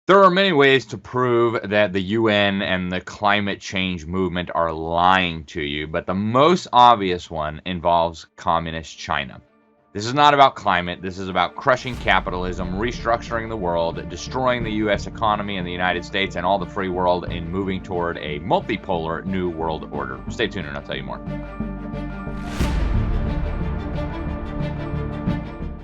There are many ways to prove that the UN and the climate change movement are lying to you, but the most obvious one involves communist China. This is not about climate. This is about crushing capitalism, restructuring the world, destroying the US economy and the United States and all the free world, and moving toward a multipolar new world order. Stay tuned and I'll tell you more.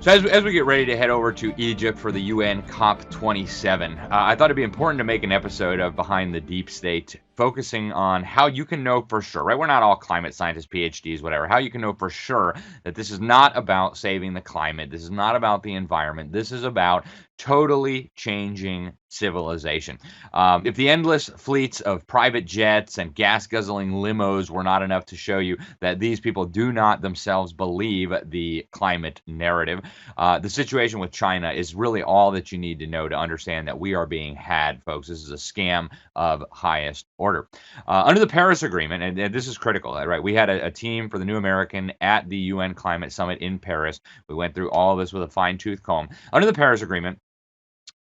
So as we get ready to head over to Egypt for the UN COP27, I thought it'd be important to make an episode of Behind the Deep State, focusing on how you can know for sure, right? We're not all climate scientists, PhDs, whatever. How you can know for sure that this is not about saving the climate. This is not about the environment. This is about totally changing civilization. If the endless fleets of private jets and gas-guzzling limos were not enough to show you that these people do not themselves believe the climate narrative, the situation with China is really all that you need to know to understand that we are being had, folks. This is a scam of highest order. Under the Paris Agreement, and this is critical, right? We had a team for the New American at the UN Climate Summit in Paris. We went through all of this with a fine-tooth comb. Under the Paris Agreement,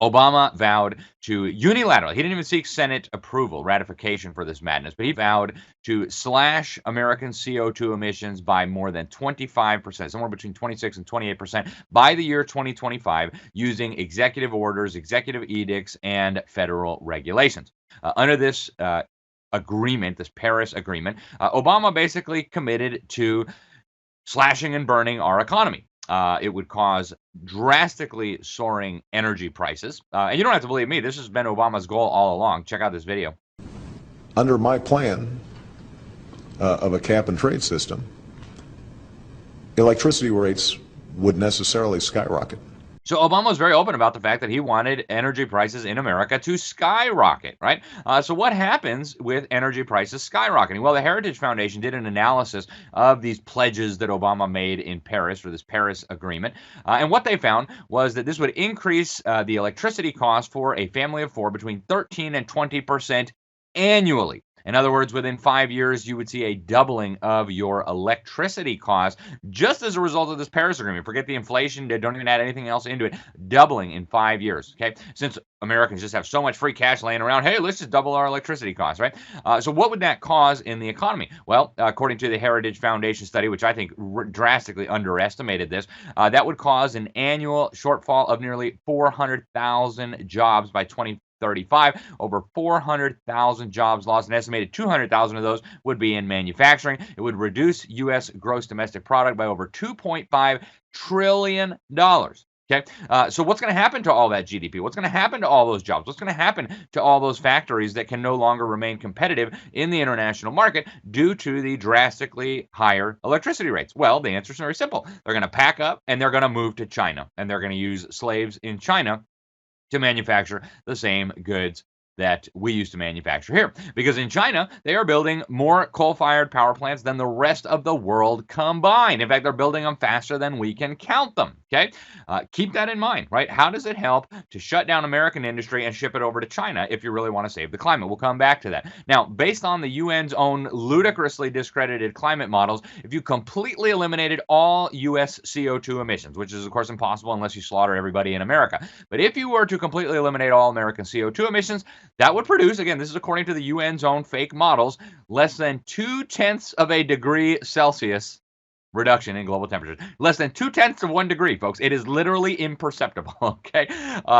Obama vowed to unilaterally, he didn't even seek Senate approval, ratification for this madness, but he vowed to slash American CO2 emissions by more than 25%, somewhere between 26 and 28% by the year 2025, using executive orders, executive edicts, and federal regulations. Under this agreement, this Paris Agreement, Obama basically committed to slashing and burning our economy. It would cause drastically soaring energy prices. And you don't have to believe me. This has been Obama's goal all along. Check out this video. Under my plan of a cap and trade system, electricity rates would necessarily skyrocket. So Obama was very open about the fact that he wanted energy prices in America to skyrocket, right? So what happens with energy prices skyrocketing? Well, the Heritage Foundation did an analysis of these pledges that Obama made in Paris for this Paris Agreement. And what they found was that this would increase the electricity cost for a family of four between 13 and 20% annually. In other words, within 5 years, you would see a doubling of your electricity costs just as a result of this Paris Agreement. Forget the inflation, don't even add anything else into it. Doubling in 5 years, okay? Since Americans just have so much free cash laying around, hey, let's just double our electricity costs, right? So what would that cause in the economy? Well, according to the Heritage Foundation study, which I think drastically underestimated this, that would cause an annual shortfall of nearly 400,000 jobs by 2035, over 400,000 jobs lost. An estimated 200,000 of those would be in manufacturing. It would reduce U.S. gross domestic product by over $2.5 trillion. Okay, so what's going to happen to all that GDP? What's going to happen to all those jobs? What's going to happen to all those factories that can no longer remain competitive in the international market due to the drastically higher electricity rates? Well, the answer is very simple. They're going to pack up and they're going to move to China, and they're going to use slaves in China to manufacture the same goods that we used to manufacture here. Because in China, they are building more coal-fired power plants than the rest of the world combined. In fact, they're building them faster than we can count them, okay? Keep that in mind, right? How does it help to shut down American industry and ship it over to China if you really want to save the climate? We'll come back to that. Now, based on the UN's own ludicrously discredited climate models, if you completely eliminated all U.S. CO2 emissions, which is, of course, impossible unless you slaughter everybody in America, but if you were to completely eliminate all American CO2 emissions, that would produce, again, this is according to the UN's own fake models, less than 0.2 of a degree Celsius reduction in global temperatures. Less than 0.2 of 1 degree, folks. It is literally imperceptible, okay?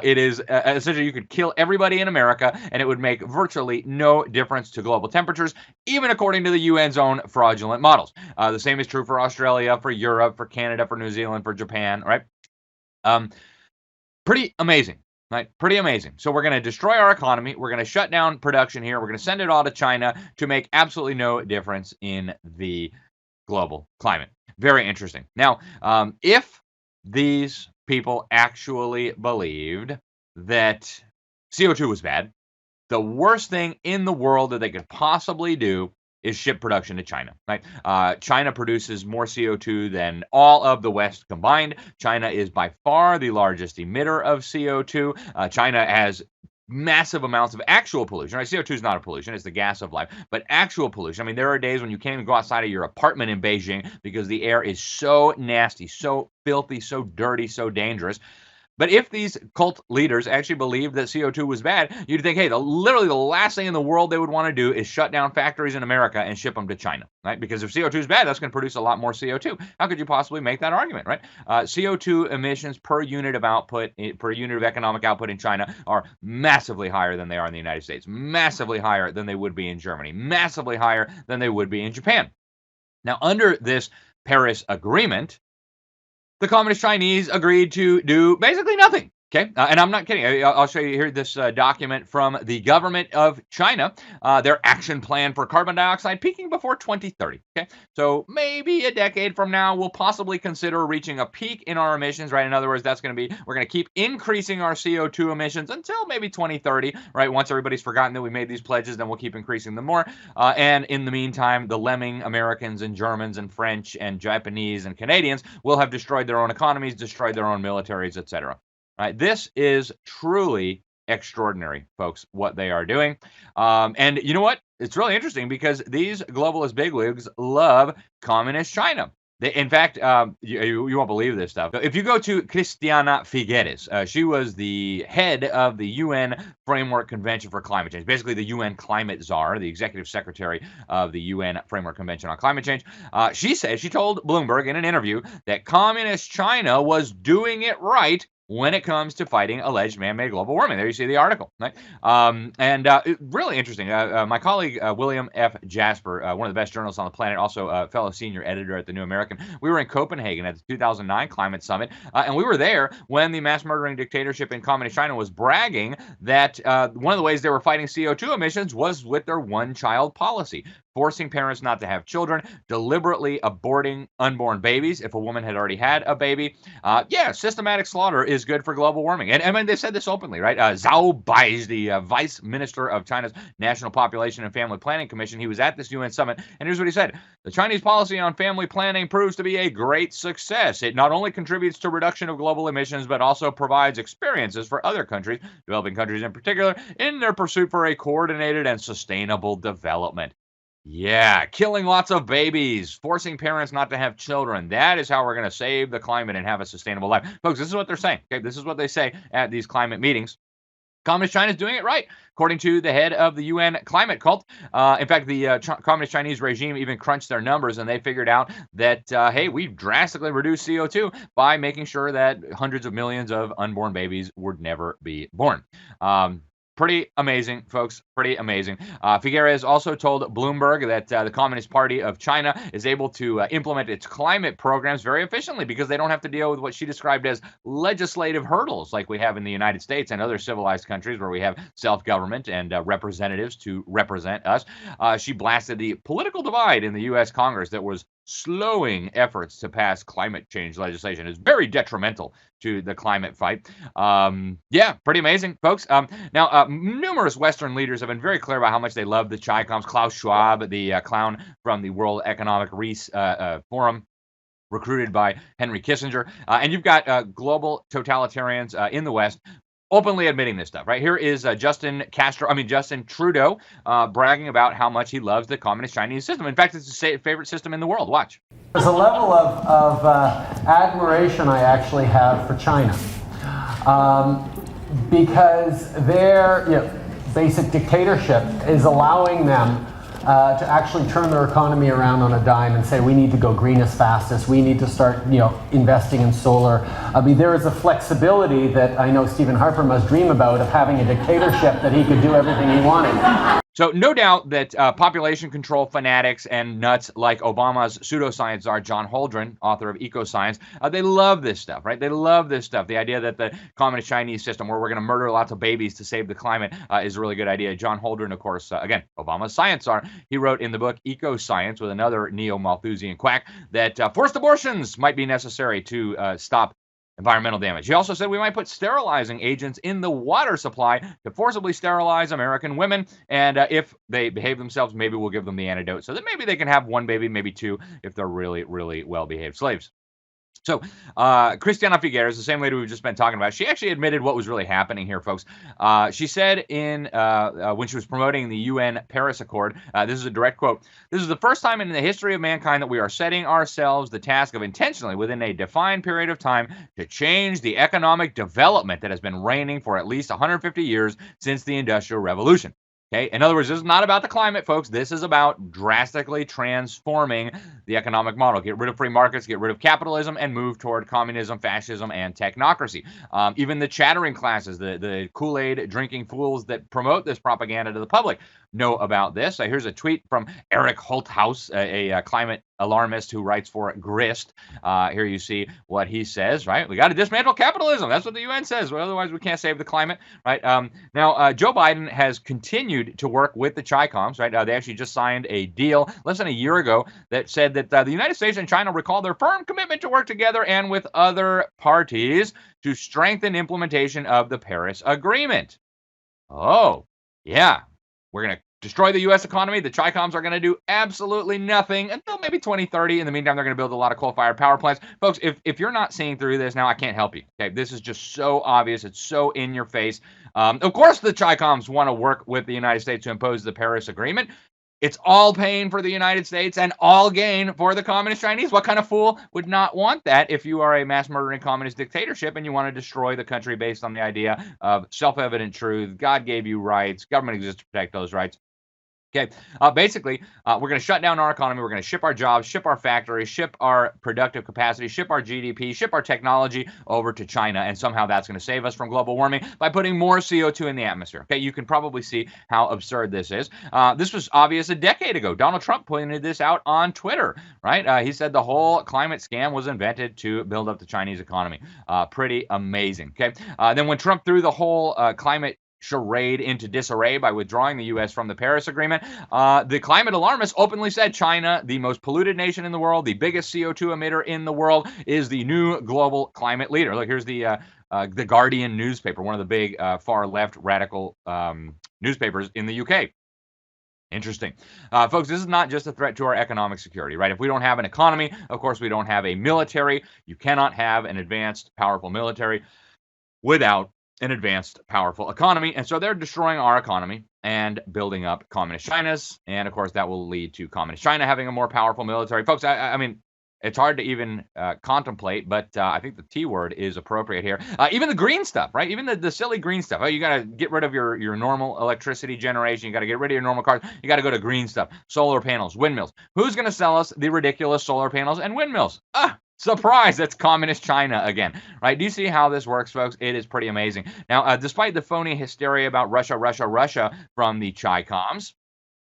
It is essentially you could kill everybody in America and it would make virtually no difference to global temperatures, even according to the UN's own fraudulent models. The same is true for Australia, for Europe, for Canada, for New Zealand, for Japan, right? Pretty amazing. Right? Pretty amazing. So we're going to destroy our economy. We're going to shut down production here. We're going to send it all to China to make absolutely no difference in the global climate. Very interesting. Now, if these people actually believed that CO2 was bad, the worst thing in the world that they could possibly do is ship production to China, right? China produces more CO2 than all of the West combined. China is by far the largest emitter of CO2. China has massive amounts of actual pollution, right? CO2 is not a pollution, it's the gas of life, but actual pollution. I mean, there are days when you can't even go outside of your apartment in Beijing because the air is so nasty, so filthy, so dirty, so dangerous. But if these cult leaders actually believed that CO2 was bad, you'd think, hey, literally the last thing in the world they would want to do is shut down factories in America and ship them to China, right? Because if CO2 is bad, that's going to produce a lot more CO2. How could you possibly make that argument, right? CO2 emissions per unit of output, per unit of economic output in China are massively higher than they are in the United States, massively higher than they would be in Germany, massively higher than they would be in Japan. Now, under this Paris Agreement, the Communist Chinese agreed to do basically nothing. Okay, and I'm not kidding. I'll show you here this document from the government of China, their action plan for carbon dioxide peaking before 2030. Okay, so maybe a decade from now, we'll possibly consider reaching a peak in our emissions, right? In other words, that's going to be, we're going to keep increasing our CO2 emissions until maybe 2030, right? Once everybody's forgotten that we made these pledges, then we'll keep increasing them more. And in the meantime, the lemming Americans and Germans and French and Japanese and Canadians will have destroyed their own economies, destroyed their own militaries, etc. Right? This is truly extraordinary, folks, what they are doing. And you know what? It's really interesting because these globalist bigwigs love communist China. In fact, you won't believe this stuff. If you go to Christiana Figueres, she was the head of the UN Framework Convention for Climate Change, basically the UN Climate Czar, the executive secretary of the UN Framework Convention on Climate Change. She told Bloomberg in an interview that communist China was doing it right when it comes to fighting alleged man-made global warming. There you see the article. Right? Really interesting. My colleague, William F. Jasper, one of the best journalists on the planet, also a fellow senior editor at the New American, we were in Copenhagen at the 2009 Climate Summit, and we were there when the mass-murdering dictatorship in communist China was bragging that one of the ways they were fighting CO2 emissions was with their one-child policy, forcing parents not to have children, deliberately aborting unborn babies if a woman had already had a baby. Systematic slaughter is good for global warming. And I mean, they said this openly, right? Zhao Bai, the vice minister of China's National Population and Family Planning Commission, he was at this UN summit, and here's what he said. The Chinese policy on family planning proves to be a great success. It not only contributes to reduction of global emissions, but also provides experiences for other countries, developing countries in particular, in their pursuit for a coordinated and sustainable development. Yeah, killing lots of babies, forcing parents not to have children. That is how we're going to save the climate and have a sustainable life. Folks, this is what they're saying. Okay, this is what they say at these climate meetings. Communist China is doing it right, according to the head of the UN climate cult. In fact, the Communist Chinese regime even crunched their numbers, and they figured out that, hey, we've drastically reduced CO2 by making sure that hundreds of millions of unborn babies would never be born. Pretty amazing, folks. Pretty amazing. Figueres also told Bloomberg that the Communist Party of China is able to implement its climate programs very efficiently because they don't have to deal with what she described as legislative hurdles like we have in the United States and other civilized countries where we have self-government and representatives to represent us. She blasted the political divide in the U.S. Congress that was slowing efforts to pass climate change legislation. Is very detrimental to the climate fight. Pretty amazing, folks. Now, numerous Western leaders have been very clear about how much they love the Chi-Coms. Klaus Schwab, the clown from the World Economic Forum, recruited by Henry Kissinger. And you've got global totalitarians in the West openly admitting this stuff, right? Here is Justin Trudeau bragging about how much he loves the communist Chinese system. In fact, it's his favorite system in the world. Watch. There's a level of admiration I actually have for China because their basic dictatorship is allowing them to actually turn their economy around on a dime and say we need to go green as fast as we need to start investing in solar. I mean, there is a flexibility that I know Stephen Harper must dream about of having a dictatorship that he could do everything he wanted. So no doubt that population control fanatics and nuts like Obama's pseudoscience czar John Holdren, author of Ecoscience, they love this stuff, right? They love this stuff. The idea that the communist Chinese system where we're going to murder lots of babies to save the climate is a really good idea. John Holdren, of course, again, Obama's science czar, he wrote in the book Ecoscience with another neo-Malthusian quack that forced abortions might be necessary to stop environmental damage. He also said we might put sterilizing agents in the water supply to forcibly sterilize American women, and if they behave themselves, maybe we'll give them the antidote so that maybe they can have one baby, maybe two, if they're really, really well-behaved slaves. So, Christiana Figueres, the same lady we've just been talking about, she actually admitted what was really happening here, folks. She said when she was promoting the UN Paris Accord, this is a direct quote, "This is the first time in the history of mankind that we are setting ourselves the task of intentionally, within a defined period of time, to change the economic development that has been reigning for at least 150 years since the Industrial Revolution." Okay, in other words, this is not about the climate, folks. This is about drastically transforming the economic model. Get rid of free markets, get rid of capitalism, and move toward communism, fascism, and technocracy. Even the chattering classes, the Kool-Aid drinking fools that promote this propaganda to the public know about this. Here's a tweet from Eric Holthaus, a climate alarmist who writes for Grist. Here you see what he says, right? We got to dismantle capitalism. That's what the UN says. Well, otherwise, we can't save the climate, right? Now, Joe Biden has continued to work with the Chi-Coms, right? They actually just signed a deal less than a year ago that said that the United States and China recall their firm commitment to work together and with other parties to strengthen implementation of the Paris Agreement. Oh, yeah. We're going to destroy the U.S. economy. The Chi-Coms are going to do absolutely nothing until maybe 2030. In the meantime, they're going to build a lot of coal-fired power plants. Folks, if you're not seeing through this now, I can't help you. Okay, this is just so obvious. It's so in your face. Of course, the Chi-Coms want to work with the United States to impose the Paris Agreement. It's all pain for the United States and all gain for the communist Chinese. What kind of fool would not want that if you are a mass murdering communist dictatorship and you want to destroy the country based on the idea of self-evident truth? God gave you rights. Government exists to protect those rights. Okay, basically, we're going to shut down our economy. We're going to ship our jobs, ship our factories, ship our productive capacity, ship our GDP, ship our technology over to China, and somehow that's going to save us from global warming by putting more CO2 in the atmosphere. Okay, you can probably see how absurd this is. This was obvious a decade ago. Donald Trump pointed this out on Twitter, right? He said the whole climate scam was invented to build up the Chinese economy. Pretty amazing. Okay, then when Trump threw the whole climate charade into disarray by withdrawing the U.S. from the Paris Agreement, the climate alarmists openly said China, the most polluted nation in the world, the biggest CO2 emitter in the world, is the new global climate leader. Look, here's the Guardian newspaper, one of the big far-left radical newspapers in the U.K. Interesting. Folks, this is not just a threat to our economic security, right? If we don't have an economy, of course, we don't have a military. You cannot have an advanced, powerful military without an advanced, powerful economy. And so they're destroying our economy and building up communist China's. And of course, that will lead to communist China having a more powerful military. Folks, I mean, it's hard to even contemplate, but I think the T word is appropriate here. Even the green stuff, right? Even the silly green stuff. Oh, you got to get rid of your normal electricity generation. You got to get rid of your normal cars. You got to go to green stuff. Solar panels, windmills. Who's going to sell us the ridiculous solar panels and windmills? Surprise, that's communist China again, right? Do you see how this works, folks? It is pretty amazing. Now, despite the phony hysteria about Russia from the Chi-Coms,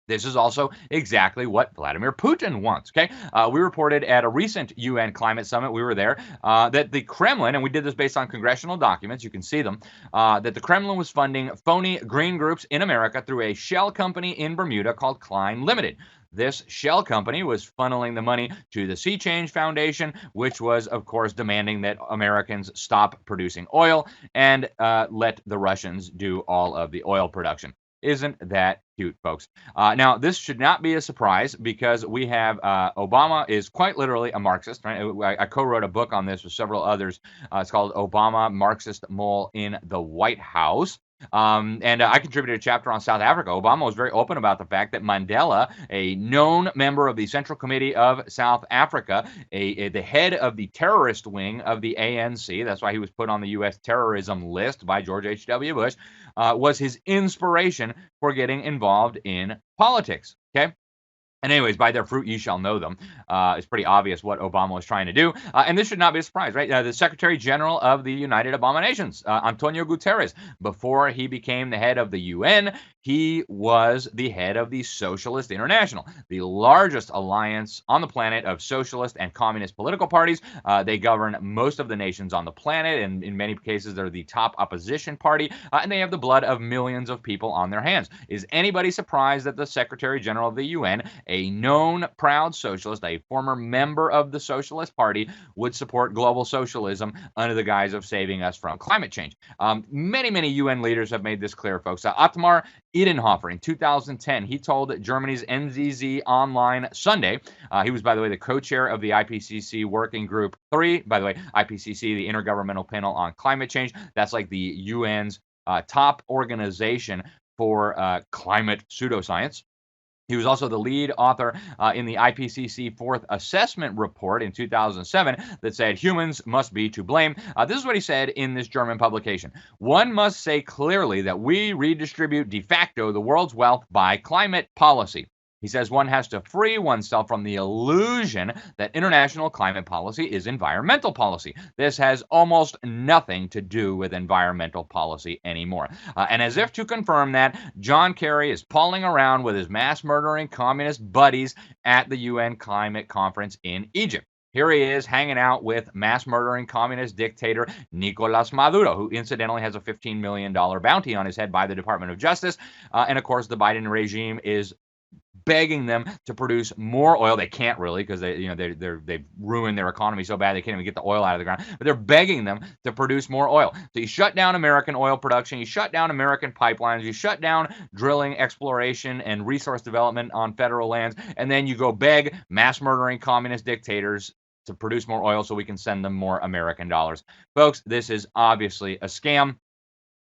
this is also exactly what Vladimir Putin wants, okay? We reported at a recent UN climate summit, we were there, that the Kremlin, and we did this based on congressional documents, you can see them, that the Kremlin was funding phony green groups in America through a shell company in Bermuda called Klein Limited. This shell company was funneling the money to the Sea Change Foundation, which was, of course, demanding that Americans stop producing oil and let the Russians do all of the oil production. Isn't that cute, folks? Now, this should not be a surprise because we have Obama is quite literally a Marxist. Right? I co-wrote a book on this with several others. It's called Obama, Marxist Mole in the White House. And I contributed a chapter on South Africa. Obama was very open about the fact that Mandela, a known member of the Central Committee of South Africa, the head of the terrorist wing of the ANC, that's why he was put on the U.S. terrorism list by George H.W. Bush, was his inspiration for getting involved in politics. Okay? And anyways, by their fruit ye shall know them. It's pretty obvious what Obama was trying to do. And this should not be a surprise, right? The Secretary General of the United Abominations, Antonio Guterres, before he became the head of the UN, he was the head of the Socialist International, the largest alliance on the planet of socialist and communist political parties. They govern most of the nations on the planet, and in many cases, they're the top opposition party, and they have the blood of millions of people on their hands. Is anybody surprised that the Secretary General of the UN, a known proud socialist, a former member of the Socialist Party, would support global socialism under the guise of saving us from climate change. Many UN leaders have made this clear, folks. Otmar Edenhofer in 2010, he told Germany's NZZ Online Sunday, he was, by the way, the co-chair of the IPCC Working Group 3. By the way, IPCC, the Intergovernmental Panel on Climate Change, that's like the UN's top organization for climate pseudoscience. He was also the lead author in the IPCC Fourth Assessment Report in 2007 that said humans must be to blame. This is what he said in this German publication. One must say clearly that we redistribute de facto the world's wealth by climate policy. He says one has to free oneself from the illusion that international climate policy is environmental policy. This has almost nothing to do with environmental policy anymore. And as if to confirm that, John Kerry is palling around with his mass-murdering communist buddies at the UN Climate Conference in Egypt. Here he is hanging out with mass-murdering communist dictator Nicolas Maduro, who incidentally has a $15 million bounty on his head by the Department of Justice. And of course, the Biden regime is begging them to produce more oil. They can't really, because they've ruined their economy so bad they can't even get the oil out of the ground. But they're begging them to produce more oil. So you shut down American oil production, you shut down American pipelines, you shut down drilling, exploration, and resource development on federal lands, and then you go beg mass-murdering communist dictators to produce more oil so we can send them more American dollars. Folks, this is obviously a scam.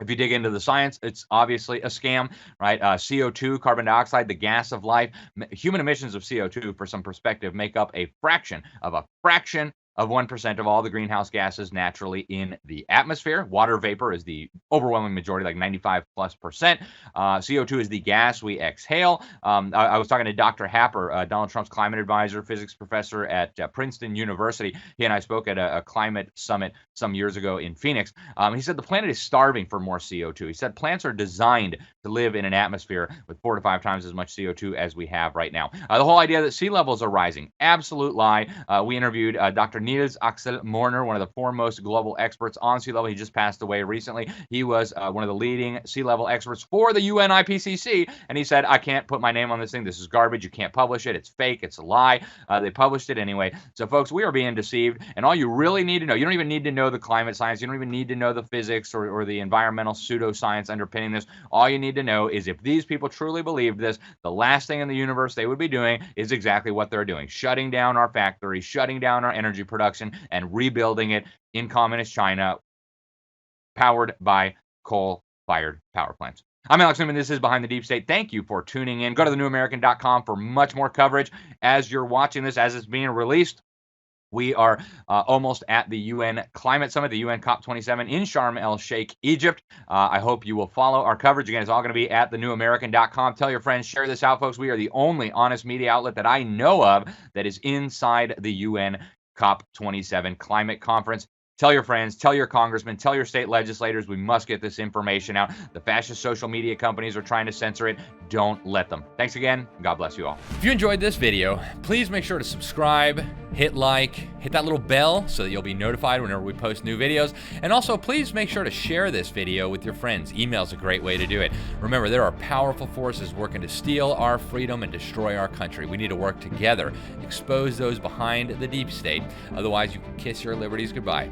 If you dig into the science, it's obviously a scam, right? CO2, carbon dioxide, the gas of life. Human emissions of CO2, for some perspective, make up a fraction of 1% of all the greenhouse gases naturally in the atmosphere. Water vapor is the overwhelming majority, like 95+%. CO2 is the gas we exhale. I was talking to Dr. Happer, Donald Trump's climate advisor, physics professor at Princeton University. He and I spoke at a climate summit some years ago in Phoenix. He said the planet is starving for more CO2. He said plants are designed to live in an atmosphere with 4 to 5 times as much CO2 as we have right now. The whole idea that sea levels are rising, absolute lie. We interviewed Dr. Niels Axel Morner, one of the foremost global experts on sea level. He just passed away recently. He was one of the leading sea level experts for the UN IPCC, and he said, I can't put my name on this thing. This is garbage. You can't publish it. It's fake. It's a lie. They published it anyway. So, folks, we are being deceived, and all you really need to know, you don't even need to know the climate science. You don't even need to know the physics or the environmental pseudoscience underpinning this. All you need to know is if these people truly believed this, the last thing in the universe they would be doing is exactly what they're doing, shutting down our factories, shutting down our energy production, and rebuilding it in communist China, powered by coal-fired power plants. I'm Alex Newman. This is Behind the Deep State. Thank you for tuning in. Go to thenewamerican.com for much more coverage as you're watching this, as it's being released. We are almost at the UN Climate Summit, the UN COP27 in Sharm El Sheik, Egypt. I hope you will follow our coverage. Again, it's all going to be at thenewamerican.com. Tell your friends, share this out, folks. We are the only honest media outlet that I know of that is inside the UN COP27 climate conference. Tell your friends, tell your congressmen, tell your state legislators. We must get this information out. The fascist social media companies are trying to censor it. Don't let them. Thanks again. God bless you all. If you enjoyed this video, please make sure to subscribe, hit like, hit that little bell so that you'll be notified whenever we post new videos. And also, please make sure to share this video with your friends. Email is a great way to do it. Remember, there are powerful forces working to steal our freedom and destroy our country. We need to work together, expose those behind the deep state. Otherwise, you can kiss your liberties goodbye.